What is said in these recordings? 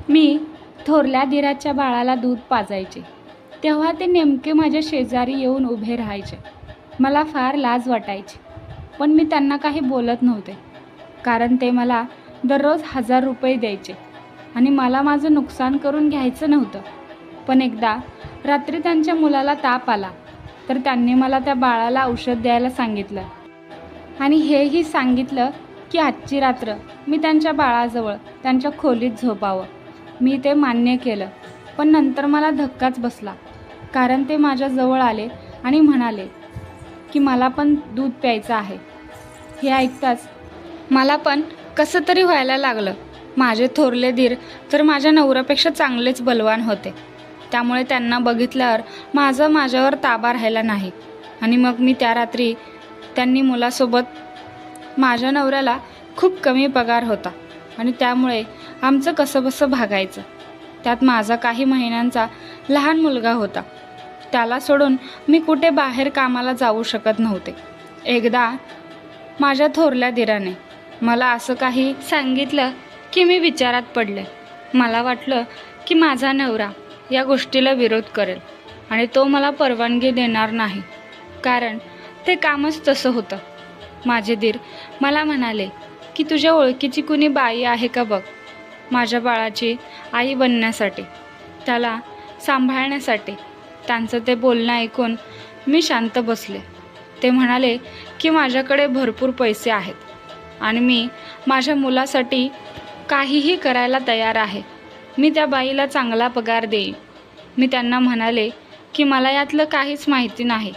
मी थोरल्या दिराच्या बाळाला दूध पाजायचे तेव्हा ते नेमके माझ्या शेजारी येऊन उभे राहायचे. मला फार लाज वाटायची, पण मी त्यांना काही बोलत नव्हते, कारण ते मला दररोज 1000 रुपये द्यायचे आणि मला माझं नुकसान करून घ्यायचं नव्हतं. पण एकदा रात्री त्यांच्या मुलाला ताप आला, तर त्यांनी मला त्या बाळाला औषध द्यायला सांगितलं आणि हेही सांगितलं की आजची रात्र मी त्यांच्या बाळाजवळ त्यांच्या खोलीत झोपावं. मी ते मान्य केलं, पण नंतर मला धक्काच बसला, कारण ते माझ्याजवळ आले आणि म्हणाले की मला पण दूध प्यायचं आहे. हे ऐकताच मला पण कसं तरी व्हायला लागलं. माझे थोरले दीर तर माझ्या नवऱ्यापेक्षा चांगलेच बलवान होते, त्यामुळे त्यांना बघितल्यावर माझ्यावर ताबा राहिला नाही. आणि मग मी त्या रात्री त्यांनी मुलासोबत माझ्या नवऱ्याला खूप कमी पगार होता आणि त्यामुळे आमचं कसंबसं भागायचं. त्यात माझा काही महिन्यांचा लहान मुलगा होता. त्याला सोडून मी कुठे बाहेर कामाला जाऊ शकत नव्हते. एकदा माझ्या थोरल्या दिराने मला असं काही सांगितलं की मी विचारात पडले. मला वाटलं की माझा नवरा या गोष्टीला विरोध करेल आणि तो मला परवानगी देणार नाही, कारण ते कामच तसं होतं. माझे दीर मला म्हणाले की तुझ्या ओळखीची कुणी बाई आहे का बघ, माझ्या बाळाची आई बनण्यासाठी, त्याला सांभाळण्यासाठी. त्यांचं ते बोलणं ऐकून मी शांत बसले. ते म्हणाले की माझ्याकडे भरपूर पैसे आहेत आणि मी माझ्या मुलासाठी काहीही करायला तयार आहे. मी त्या बाईला चांगला पगार देईन. मी त्यांना म्हणाले की मला यातलं काहीच माहिती नाही,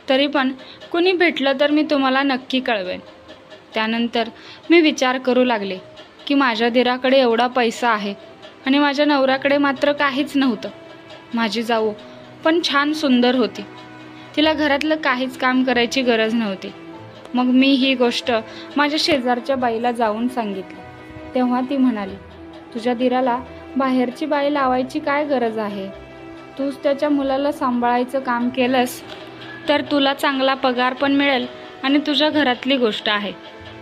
तरी पण कुणी भेटलं तर मी तुम्हाला नक्की कळवेन. त्यानंतर मी विचार करू लागले की माझ्या दिराकडे एवढा पैसा आहे आणि माझ्या नवऱ्याकडे मात्र काहीच नव्हतं. माझी जाऊ पण छान सुंदर होती, तिला घरातलं काहीच काम करायची गरज नव्हती. मग मी ही गोष्ट माझ्या शेजारच्या बाईला जाऊन सांगितली. तेव्हा ती म्हणाली, तुझ्या दिराला बाहेरची बाई लावायची काय गरज आहे? तूच त्याच्या मुलाला सांभाळायचं काम केलंस तर तुला चांगला पगार पण मिळेल आणि तुझ्या घरातली गोष्ट आहे,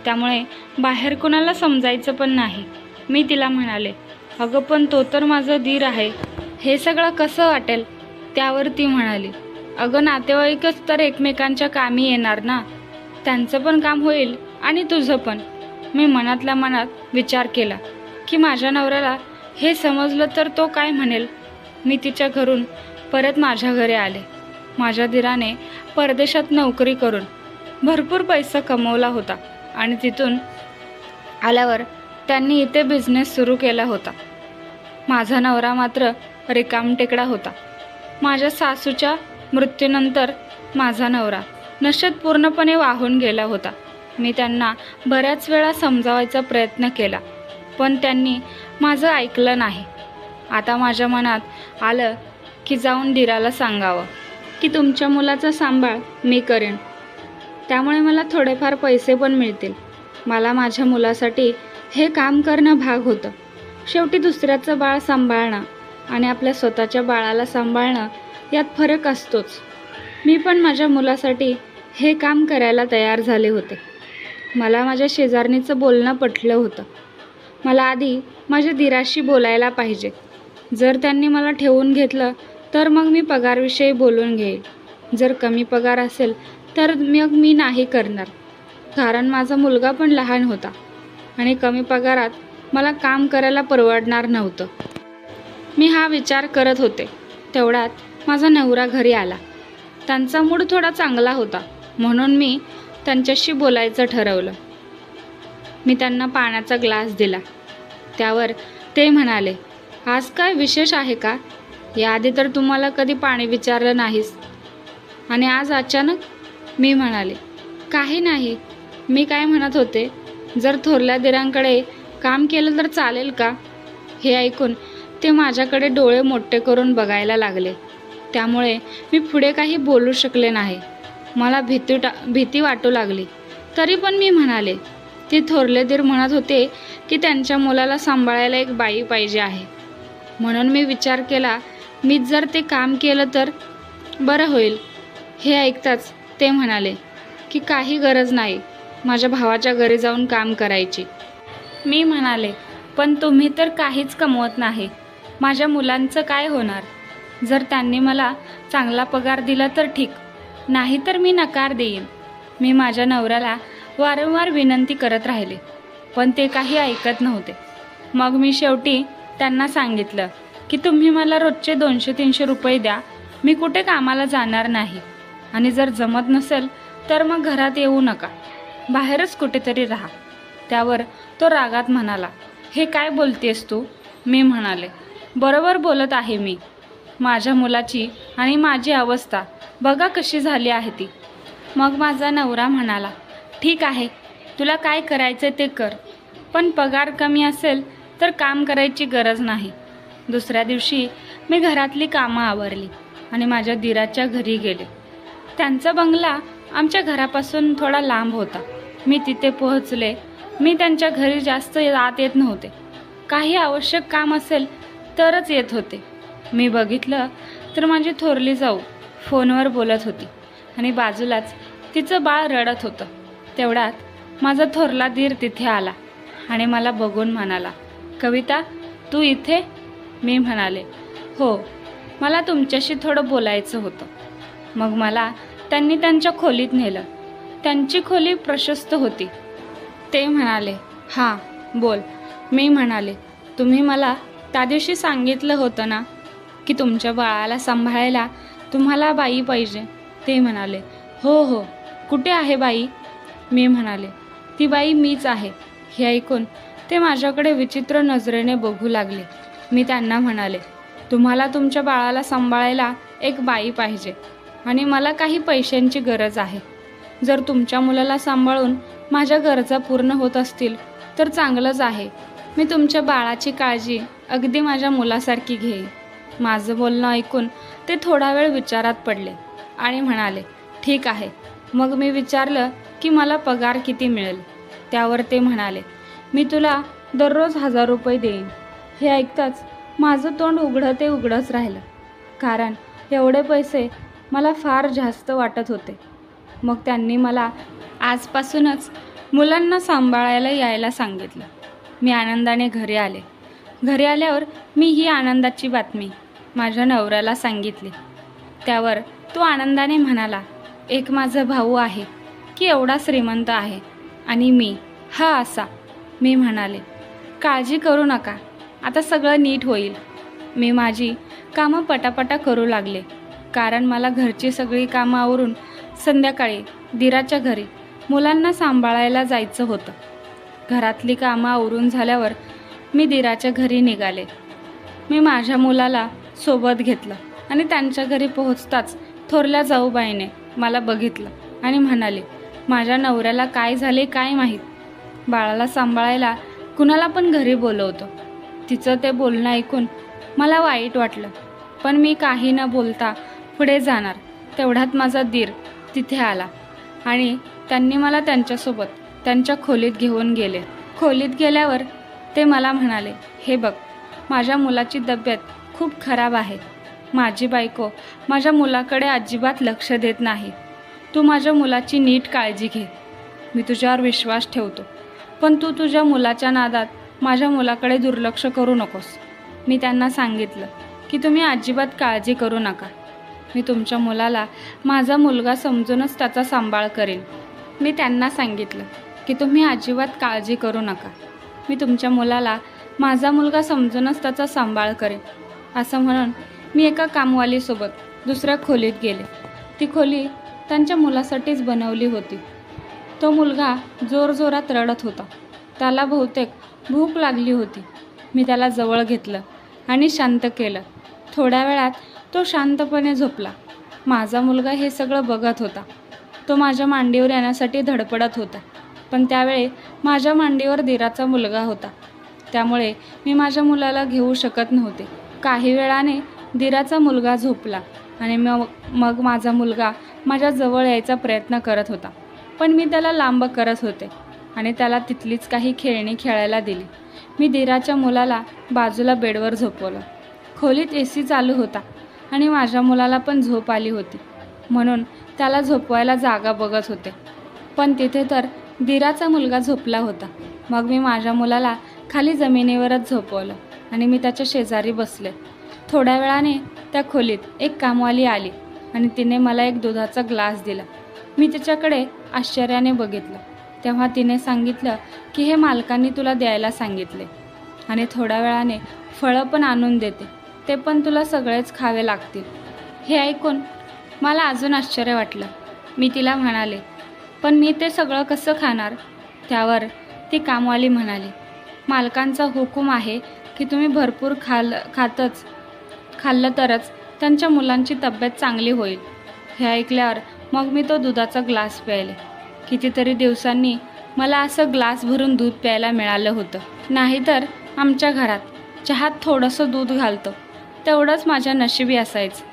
त्यामुळे बाहेर कोणाला समजायचं पण नाही. मी तिला म्हणाले, अगं पण तो तर माझा दीर आहे, हे सगळं कसं वाटेल? त्यावर ती म्हणाली, अगं नातेवाईकच तर एकमेकांच्या कामी येणार ना, त्यांचं पण काम होईल आणि तुझं पण. मी मनातल्या मनात विचार केला की माझ्या नवऱ्याला हे समजलं तर तो काय म्हणेल. मी तिच्या घरून परत माझ्या घरी आले. माझ्या दिराने परदेशात नोकरी करून भरपूर पैसा कमवला होता आणि तिथून आल्यावर त्यांनी इथे बिझनेस सुरू केला होता. माझा नवरा मात्र रिकामटेकडा होता. माझ्या सासूच्या मृत्यूनंतर माझा नवरा नशेत पूर्णपणे वाहून गेला होता. मी त्यांना बऱ्याच वेळा समजावायचा प्रयत्न केला, पण त्यांनी माझं ऐकलं नाही. आता माझ्या मनात आलं की जाऊन दिराला सांगावं की तुमच्या मुलाचा सांभाळ मी करेन, त्यामुळे मला थोडेफार पैसे पण मिळतील. मला माझ्या मुलासाठी हे काम करणं भाग होतं. शेवटी दुसऱ्याचं बाळ सांभाळणं आणि आपल्या स्वतःच्या बाळाला सांभाळणं यात फरक असतोच. मी पण माझ्या मुलासाठी हे काम करायला तयार झाले होते. मला माझ्या शेजारणीचं बोलणं पटलं होतं. मला आधी माझ्या दिराशी बोलायला पाहिजे. जर त्यांनी मला ठेवून घेतलं तर मग मी पगारविषयी बोलून घेईल. जर कमी पगार असेल तर मग मी नाही करणार, कारण माझा मुलगा पण लहान होता आणि कमी पगारात मला काम करायला परवडणार नव्हतं. मी हा विचार करत होते, तेवढ्यात माझा नवरा घरी आला. त्यांचा मूड थोडा चांगला होता, म्हणून मी त्यांच्याशी बोलायचं ठरवलं. मी त्यांना पाण्याचा ग्लास दिला. त्यावर ते म्हणाले, आज काय विशेष आहे का? याआधी तर तुम्हाला कधी पाणी विचारलं नाहीस आणि आज अचानक? मी म्हणाले, काही नाही. मी काय म्हणत होते, जर थोरल्या दिरांकडे काम केलं तर चालेल का? हे ऐकून ते माझ्याकडे डोळे मोठे करून बघायला लागले. त्यामुळे मी पुढे काही बोलू शकले नाही. मला भीती वाटू लागली. तरी पण मी म्हणाले, ते थोरले दीर म्हणत होते की त्यांच्या मुलाला सांभाळायला एक बाई पाहिजे आहे, म्हणून मी विचार केला, मीच जर ते काम केलं तर बरं होईल. हे ऐकताच ते म्हणाले की काही गरज नाही माझ्या भावाच्या घरी जाऊन काम करायची. मी म्हणाले, पण तुम्ही तर काहीच कमवत नाही. माझ्या मुलांचं काय होणार? जर त्यांनी मला चांगला पगार दिला तर ठीक, नाही तर मी नकार देईन. मी माझ्या नवऱ्याला वारंवार विनंती करत राहिले, पण ते काही ऐकत नव्हते. मग मी शेवटी त्यांना सांगितलं की तुम्ही मला रोजचे 200-300 रुपये द्या, मी कुठे कामाला जाणार नाही. आणि जर जमत नसेल तर मग घरात येऊ नका, बाहेरच कुठेतरी राहा. त्यावर तो रागात म्हणाला, हे काय बोलतेस तू? मी म्हणाले, बरोबर बोलत आहे मी. माझ्या मुलाची आणि माझी अवस्था बघा कशी झाली आहे ती. मग माझा नवरा म्हणाला, ठीक आहे, तुला काय करायचं ते कर, पण पगार कमी असेल तर काम करायची गरज नाही. दुसऱ्या दिवशी मी घरातली कामं आवरली आणि माझ्या दिराच्या घरी गेले. त्यांचा बंगला आमच्या घरापासून थोडा लांब होता. मी तिथे पोहोचले. मी त्यांच्या घरी जास्त आत येत नव्हते. काही आवश्यक काम असेल तरच येत होते. मी बघितलं तर माझी थोरली जाऊ फोनवर बोलत होती आणि बाजूलाच तिचं बाळ रडत होतं. तेवढ्यात माझा थोरला दीर तिथे आला आणि मला बघून म्हणाला, कविता, तू इथे? मी म्हणाले, हो, मला तुमच्याशी थोडं बोलायचं होतं. मग मला त्यांनी त्यांच्या खोलीत नेलं. त्यांची खोली प्रशस्त होती. ते म्हणाले, हां बोल. मी म्हणाले, तुम्ही मला त्या दिवशी सांगितलं होतं ना की तुमच्या बाळाला सांभाळायला तुम्हाला बाई पाहिजे. ते म्हणाले, हो हो, कुठे आहे बाई? मी म्हणाले, ती बाई मीच आहे. हे ऐकून ते माझ्याकडे विचित्र नजरेने बघू लागले. मी त्यांना म्हणाले, तुम्हाला तुमच्या बाळाला सांभाळायला एक बाई पाहिजे आणि मला काही पैशांची गरज आहे. जर तुमच्या मुलाला सांभाळून माझ्या गरजा पूर्ण होत असतील तर चांगलंच आहे. मी तुमच्या बाळाची काळजी अगदी माझ्या मुलासारखी घेईन. माझं बोलणं ऐकून ते थोडा वेळ विचारात पडले आणि म्हणाले, ठीक आहे. मग मी विचारलं की मला पगार किती मिळेल. त्यावर ते म्हणाले, मी तुला दररोज 1000 रुपये देईन. हे ऐकताच माझं तोंड उघडं ते उघडंच राहिलं, कारण एवढे पैसे मला फार जास्त वाटत होते. मग त्यांनी मला आजपासूनच मुलांना सांभाळायला यायला सांगितलं. मी आनंदाने घरी आले. घरी आल्यावर मी ही आनंदाची बातमी माझ्या नवऱ्याला सांगितली. त्यावर तो आनंदाने म्हणाला, एक माझा भाऊ आहे की एवढा श्रीमंत आहे आणि मी हा असा. मी म्हणाले, काळजी करू नका, आता सगळं नीट होईल. मी माझी कामं पटापटा करू लागले, कारण मला घरची सगळी कामं आवरून संध्याकाळी दिराच्या घरी मुलांना सांभाळायला जायचं होतं. घरातली कामं आवरून झाल्यावर मी दिराच्या घरी निघाले. मी माझ्या मुलाला सोबत घेतलं आणि त्यांच्या घरी पोहोचताच थोरल्या जाऊबाईने मला बघितलं आणि म्हणाले, माझ्या नवऱ्याला काय झाले काय माहीत, बाळाला सांभाळायला कुणाला पण घरी बोलवतो. तिचं ते बोलणं ऐकून मला वाईट वाटलं, पण मी काही न बोलता पुढे जाणार. तेवढ्यात माझा दीर तिथे आला आणि त्यांनी मला त्यांच्यासोबत त्यांच्या खोलीत घेऊन गेले. खोलीत गेल्यावर ते मला म्हणाले, हे बघ, माझ्या मुलाची तब्येत खूप खराब आहे. माझी बायको माझ्या मुलाकडे अजिबात लक्ष देत नाही. तू माझ्या मुलाची नीट काळजी घे. मी तुझ्यावर विश्वास ठेवतो, पण तू तुझ्या मुलाच्या नादात माझ्या मुलाकडे दुर्लक्ष करू नकोस. मी त्यांना सांगितलं की तुम्ही अजिबात काळजी करू नका. मी तुमच्या मुलाला माझा मुलगा समजूनच त्याचा सांभाळ करेन. मी त्यांना सांगितलं की तुम्ही अजिबात काळजी करू नका. मी तुमच्या मुलाला माझा मुलगा समजूनच त्याचा सांभाळ करेन. असं म्हणून मी एका कामवालीसोबत दुसऱ्या खोलीत गेले. ती खोली त्यांच्या मुलासाठीच बनवली होती. तो मुलगा जोरजोरात रडत होता. त्याला बहुतेक भूक लागली होती. मी त्याला जवळ घेतलं आणि शांत केलं. थोड्या वेळात तो शांतपणे झोपला. माझा मुलगा हे सगळं बघत होता. तो माझ्या मांडीवर येण्यासाठी धडपडत होता, पण त्यावेळी माझ्या मांडीवर दिराचा मुलगा होता. त्यामुळे मी माझ्या मुलाला घेऊ शकत नव्हते. काही वेळाने दिराचा मुलगा झोपला आणि मग माझा मुलगा माझ्या जवळ यायचा प्रयत्न करत होता, पण मी त्याला लांब करत होते आणि त्याला तिथलीच काही खेळणी खेळायला दिली. मी दिराच्या मुलाला बाजूला बेडवर झोपवलं. खोलीत AC चालू होता आणि माझ्या मुलाला पण झोप आली होती, म्हणून त्याला झोपवायला जागा बघत होते. पण तिथे तर दिराचा मुलगा झोपला होता. मग मी माझ्या मुलाला खाली जमिनीवरच झोपवलं आणि मी त्याच्या शेजारी बसले. थोड्या वेळाने त्या खोलीत एक कामवाली आली आणि तिने मला एक दुधाचा ग्लास दिला. मी तिच्याकडे आश्चर्याने बघितलं. तेव्हा तिने सांगितलं की हे मालकांनी तुला द्यायला सांगितले आणि थोड्या वेळाने फळं पण आणून देते, ते पण तुला सगळेच खावे लागतील. हे ऐकून मला अजून आश्चर्य वाटलं. मी तिला म्हणाले, पण मी ते सगळं कसं खाणार? त्यावर ती कामवाली म्हणाली, मालकांचा हुकूम आहे की तुम्ही भरपूर खाल्लं तरच त्यांच्या मुलांची तब्येत चांगली होईल. हे ऐकल्यावर मग मी तो दुधाचा ग्लास प्यायले. कितीतरी दिवसांनी मला असं ग्लास भरून दूध प्यायला मिळालं होतं. नाहीतर आमच्या घरात चहात थोडंसं दूध घालतो तेवढंच माझ्या नशिबी असायचं.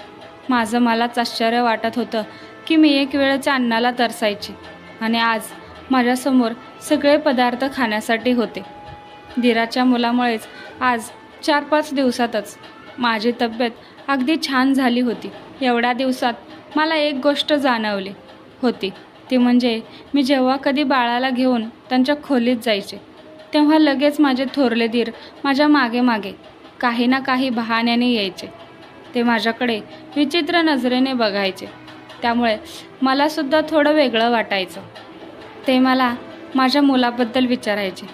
माझं मलाच आश्चर्य वाटत होतं की मी एक वेळच्या अन्नाला तरसायचे आणि आज माझ्यासमोर सगळे पदार्थ खाण्यासाठी होते. दिराच्या मुलामुळेच आज 4-5 दिवसातच माझी तब्येत अगदी छान झाली होती. एवढ्या दिवसात मला एक गोष्ट जाणवली होती, ती म्हणजे मी जेव्हा कधी बाळाला घेऊन त्यांच्या खोलीत जायचे तेव्हा लगेच माझे थोरले दीर माझ्या मागे मागे काही ना काही बहाण्याने यायचे. ते माझ्याकडे विचित्र नजरेने बघायचे. त्यामुळे मलासुद्धा थोडं वेगळं वाटायचं. ते मला माझ्या मुलाबद्दल विचारायचे.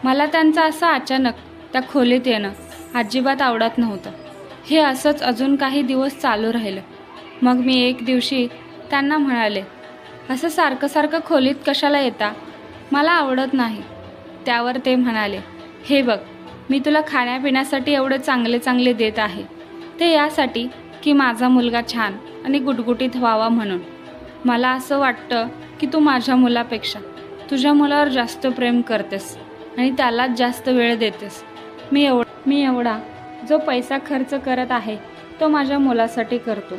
मला त्यांचं असं अचानक त्या खोलीत येणं अजिबात आवडत नव्हतं. हे असंच अजून काही दिवस चालू राहिलं. मग मी एक दिवशी त्यांना म्हणाले, असं सारखं सारखं खोलीत कशाला येता? मला आवडत नाही. त्यावर ते म्हणाले, हे बघ, मी तुला खाण्यापिण्यासाठी एवढे चांगले चांगले देत आहे, ते यासाठी की माझा मुलगा छान आणि गुटगुटीत व्हावा म्हणून. मला असं वाटतं की तू माझ्या मुलापेक्षा तुझ्या मुलावर जास्त प्रेम करतेस आणि त्यालाच जास्त वेळ देतेस. मी एवढा जो पैसा खर्च करत आहे तो माझ्या मुलासाठी करतो.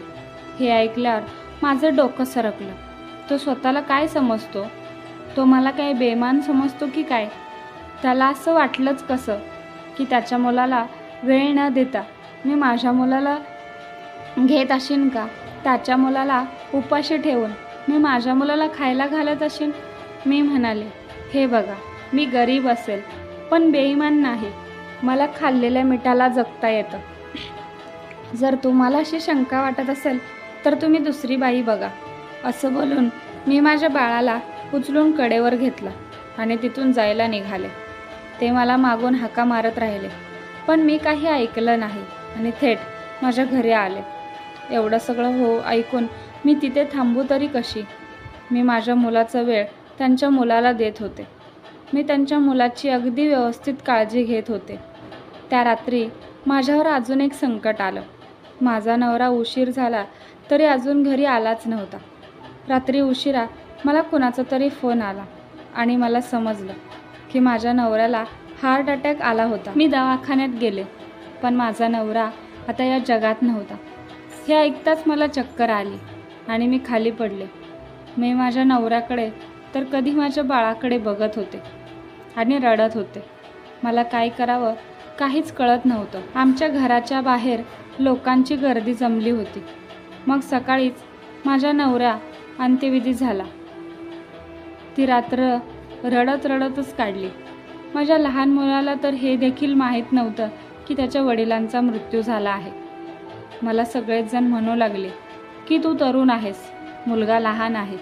हे ऐकल्यावर माझं डोकं सरकलं. तो स्वतःला काय समजतो? तो मला काय बेमान समजतो की काय? त्याला असं वाटलंच कसं की त्याच्या मुलाला वेळ न देता मी माझ्या मुलाला घेत असेन का? त्याच्या मुलाला उपाशी ठेवून मी माझ्या मुलाला खायला घालत असेन? मी म्हणाले, हे बघा, मी गरीब असेल पण बेईमान नाही. मला खाल्लेल्या मिठाला जगता येतं. जर तुम्हाला अशी शंका वाटत असेल तर तुम्ही दुसरी बाई बघा. असं बोलून मी माझ्या बाळाला उचलून कडेवर घेतला आणि तिथून जायला निघाले. ते मला मागून हाका मारत राहिले, पण मी काही ऐकलं नाही आणि थेट माझ्या घरी आले. एवढं सगळं ऐकून मी तिथे थांबू तरी कशी? मी माझ्या मुलाचा वेळ त्यांच्या मुलाला देत होते. मी त्यांच्या मुलाची अगदी व्यवस्थित काळजी घेत होते. त्या रात्री माझ्यावर अजून एक संकट आलं. माझा नवरा उशीर झाला तरी अजून घरी आलाच नव्हता. रात्री उशिरा मला कुणाचा तरी फोन आला आणि मला समजलं की माझ्या नवऱ्याला हार्ट अटॅक आला होता. मी दवाखान्यात गेले, पण माझा नवरा आता या जगात नव्हता. हे ऐकताच मला चक्कर आली आणि मी खाली पडले. मी माझ्या नवऱ्याकडे तर कधी माझ्या बाळाकडे बघत होते आणि रडत होते. मला काय करावं काहीच कळत नव्हतं. आमच्या घराच्या बाहेर लोकांची गर्दी जमली होती. मग सकाळीच माझ्या नवरा अंत्यविधी झाला. ती रात्र रडत रडतच काढली. माझ्या लहान मुलाला तर हे देखील माहीत नव्हतं की त्याच्या वडिलांचा मृत्यू झाला आहे. मला सगळेच जण म्हणू लागले की तू तरुण आहेस, मुलगा लहान आहे,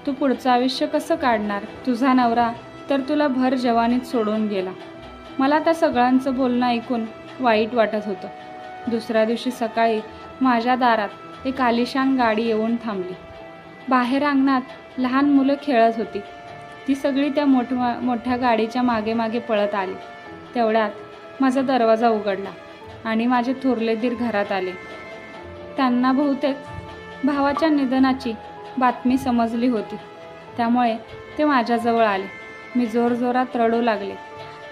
तू पुढचं आयुष्य कसं काढणार? तुझा नवरा तर तुला भर जवानीत सोडून गेला. मला त्या सगळ्यांचं बोलणं ऐकून वाईट वाटत होतं. दुसऱ्या दिवशी सकाळी माझ्या दारात एक आलिशान गाडी येऊन थांबली. बाहेर अंगणात लहान मुलं खेळत होती. ती सगळी त्या मोठ्या गाडीच्या मागे मागे पळत आली. तेवढ्यात माझा दरवाजा उघडला आणि माझे थोरले दीर घरात आले. त्यांना बहुतेक भावाच्या निधनाची बातमी समजली होती, त्यामुळे ते माझ्याजवळ आले. मी जोरजोरात रडू लागले.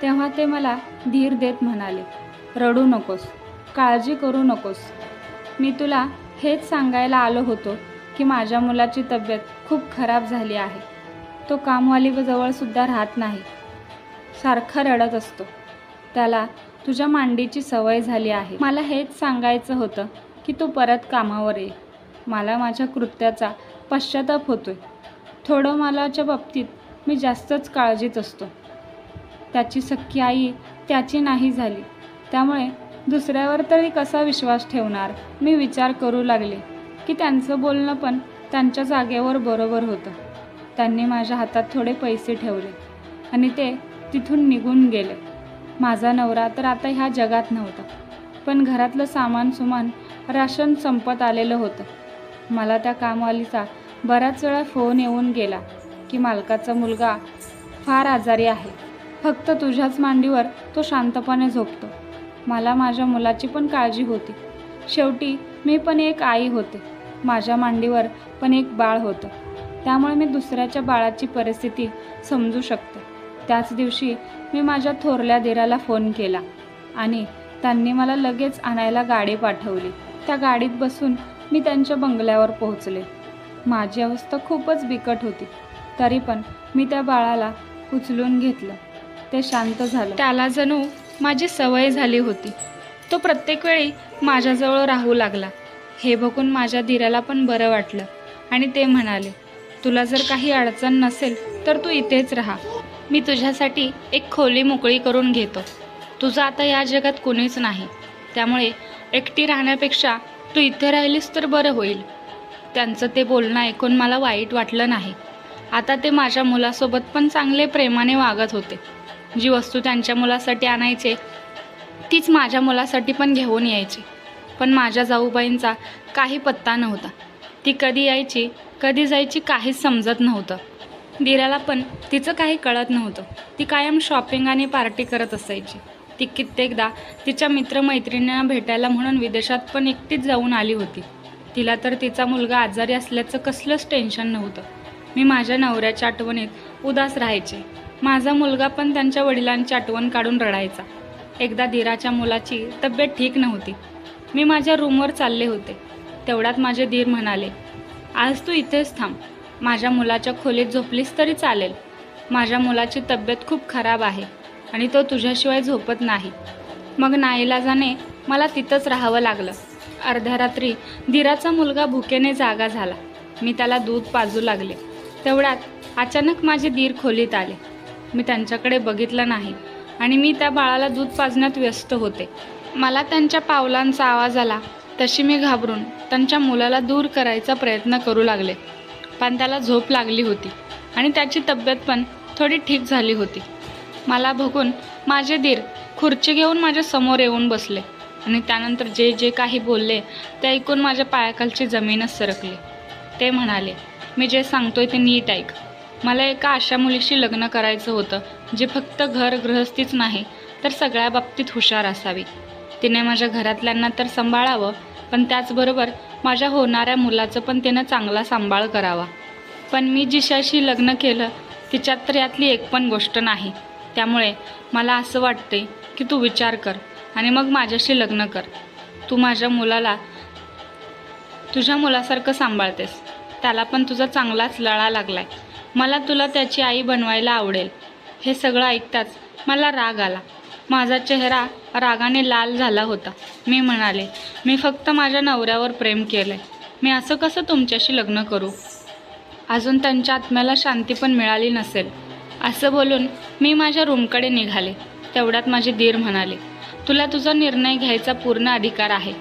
तेव्हा ते मला धीर देत म्हणाले, रडू नकोस, काळजी करू नकोस. मी तुला हेच सांगायला आलो होतो की माझ्या मुलाची तब्येत खूप खराब झाली आहे. तो कामवालीजवळसुद्धा राहत नाही, सारखा रडत असतो. त्याला तुझ्या मांडीची सवय झाली आहे. मला हेच सांगायचं होतं की तू परत कामावर ये. मला माझ्या कृत्याचा पश्चाताप होतोय. थोडं मलाच्या बाबतीत मी जास्तच काळजीत असतो. त्याची सख्खी आई त्याची नाही झाली. त्यामुळे दुसऱ्यावर तरी कसा विश्वास ठेवणार. मी विचार करू लागले की त्यांचं बोलणं पण त्यांच्या जागेवर बरोबर होतं. त्यांनी माझ्या हातात थोडे पैसे ठेवले आणि ते तिथून निघून गेले. माझा नवरा तर आता ह्या जगात नव्हता, पण घरातलं सामान राशन संपत आलेलं होतं. मला त्या कामवालीचा बऱ्याच वेळा फोन येऊन गेला की मालकाचा मुलगा फार आजारी आहे, फक्त तुझ्याच मांडीवर तो शांतपणे झोपतो. मला माझ्या मुलाची पण काळजी होती. शेवटी मी पण एक आई होते, माझ्या मांडीवर पण एक बाळ होतं. त्यामुळे मी दुसऱ्याच्या बाळाची परिस्थिती समजू शकते. त्याच दिवशी मी माझ्या थोरल्या दिराला फोन केला आणि त्यांनी मला लगेच आणायला गाडी पाठवली. त्या गाडीत बसून मी त्यांच्या बंगल्यावर पोहोचले. माझी अवस्था खूपच बिकट होती, तरी पण मी त्या बाळाला उचलून घेतलं. ते शांत झालं. त्याला जणू माझी सवय झाली होती. तो प्रत्येक वेळी माझ्याजवळ राहू लागला. हे बघून माझ्या दिराला पण बरं वाटलं आणि ते म्हणाले, तुला जर काही अडचण नसेल तर तू इथेच राहा. मी तुझ्यासाठी एक खोली मोकळी करून घेतो. तुझं आता या जगात कोणीच नाही, त्यामुळे एकटी राहण्यापेक्षा तू इथे राहिलीस तर बरं होईल. त्यांचं ते बोलणं ऐकून मला वाईट वाटलं नाही. आता ते माझ्या मुलासोबत पण चांगले प्रेमाने वागत होते. जी वस्तू त्यांच्या मुलासाठी आणायचे तीच माझ्या मुलासाठी पण घेऊन यायची. पण माझ्या जाऊबाईंचा काही पत्ता नव्हता. ती कधी यायची कधी जायची काहीच समजत नव्हतं. दिराला पण तिचं काही कळत नव्हतं. ती कायम शॉपिंग आणि पार्टी करत असायची. ती कित्येकदा तिच्या मित्रमैत्रिणींना भेटायला म्हणून विदेशात पण एकटीच जाऊन आली होती. तिला तर तिचा मुलगा आजारी असल्याचं कसलंच टेन्शन नव्हतं. मी माझ्या नवऱ्याच्या आठवणीत उदास राहायचे. माझा मुलगा पण त्यांच्या वडिलांची आठवण काढून रडायचा. एकदा दिराच्या मुलाची तब्येत ठीक नव्हती. मी माझ्या रूमवर चालले होते. तेवढ्यात माझे दीर म्हणाले, आज तू इथेच थांब, माझ्या मुलाच्या खोलीत झोपलीस तरी चालेल. माझ्या मुलाची तब्येत खूप खराब आहे आणि तो तुझ्याशिवाय झोपत नाही. मग नाईलाजाने मला तिथंच राहावं लागलं. अर्ध्या रात्री दिराचा मुलगा भुकेने जागा झाला. मी त्याला दूध पाजू लागले. तेवढ्यात अचानक माझे दीर खोलीत आले. मी त्यांच्याकडे बघितलं नाही आणि मी त्या बाळाला दूध पाजण्यात व्यस्त होते. मला त्यांच्या पावलांचा आवाज आला तशी मी घाबरून त्यांच्या मुलाला दूर करायचा प्रयत्न करू लागले. पण त्याला झोप लागली होती आणि त्याची तब्येत पण थोडी ठीक झाली होती. मला बघून माझे दीर खुर्ची घेऊन माझ्या समोर येऊन बसले आणि त्यानंतर जे जे काही बोलले ते ऐकून माझ्या पायाखालची जमीनच सरकली. ते म्हणाले, मी जे सांगतोय ते नीट ऐक. मला एका अशा मुलीशी लग्न करायचं होतं जे फक्त घर गृहस्थीच नाही तर सगळ्या बाबतीत हुशार असावी. तिने माझ्या घरातल्यांना तर सांभाळावं, पण त्याचबरोबर माझ्या होणाऱ्या मुलाचं पण तिनं चांगला सांभाळ करावा. पण मी जिशाशी लग्न केलं तिच्यात तर यातली एक पण गोष्ट नाही. त्यामुळे मला असं वाटते की तू विचार कर आणि मग माझ्याशी लग्न कर. तू माझ्या मुलाला तुझ्या मुलासारखं सांभाळतेस. त्याला पण तुझा चांगलाच लळा लागलाय. मला तुला त्याची आई बनवायला आवडेल. हे सगळं ऐकताच मला राग आला. माझा चेहरा रागाने लाल झाला होता. मी म्हणाले, मी फक्त माझ्या नवऱ्यावर प्रेम केलंय. मी असं कसं तुमच्याशी लग्न करू? अजून त्यांच्या आत्म्याला शांती पण मिळाली नसेल. असं बोलून मी माझ्या रूमकडे निघाले. तेवढ्यात माझे दीर म्हणाले, तुला तुझा निर्णय घ्यायचा पूर्ण अधिकार आहे.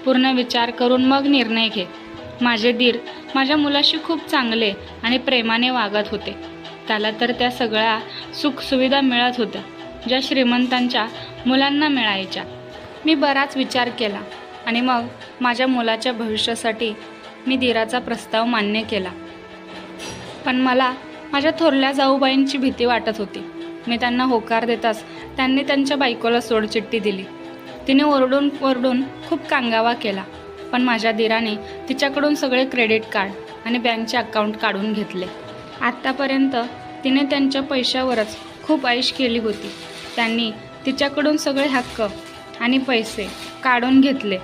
पूर्ण विचार करून मग निर्णय घे. माझे दीर माझ्या मुलाशी खूप चांगले आणि प्रेमाने वागत होते. त्याला तर त्या सगळ्या सुखसुविधा मिळत होत्या ज्या श्रीमंतांच्या मुलांना मिळायच्या. मी बराच विचार केला आणि मग माझ्या मुलाच्या भविष्यासाठी मी दीराचा प्रस्ताव मान्य केला. पण मला माझ्या थोरल्या जाऊबाईंची भीती वाटत होती. मी त्यांना होकार देताच त्यांनी त्यांच्या बायकोला सोडचिठ्ठी दिली. तिने ओरडून खूप कांगावा केला. पण माझ्या दीराने तिच्याकडून सगळे क्रेडिट कार्ड आणि बँकचे अकाउंट काढून घेतले. आत्तापर्यंत तिने त्यांच्या पैशावरच खूप ऐश केली होती. त्यांनी तिच्याकडून सगळे हक्क आणि पैसे काढून घेतले.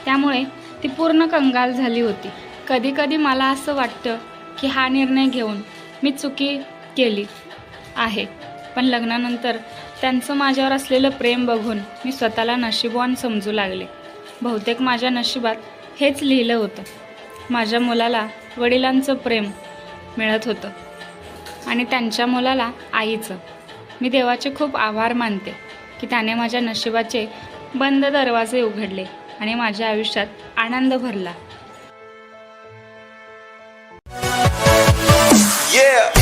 त्यामुळे ती पूर्ण कंगाल झाली होती. कधी कधी मला असं वाटतं की हा निर्णय घेऊन मी चुकी केली आहे. पण लग्नानंतर त्यांचं माझ्यावर असलेलं प्रेम बघून मी स्वतःला नशीबवान समजू लागले. बहुतेक माझ्या नशिबात हेच लिहिलं होतं. माझ्या मुलाला वडिलांचं प्रेम मिळत होतं आणि त्यांच्या मुलाला आईचं. मी देवाचे खूप आभार मानते की त्याने माझ्या नशिबाचे बंद दरवाजे उघडले आणि माझ्या आयुष्यात आनंद भरला. Yeah.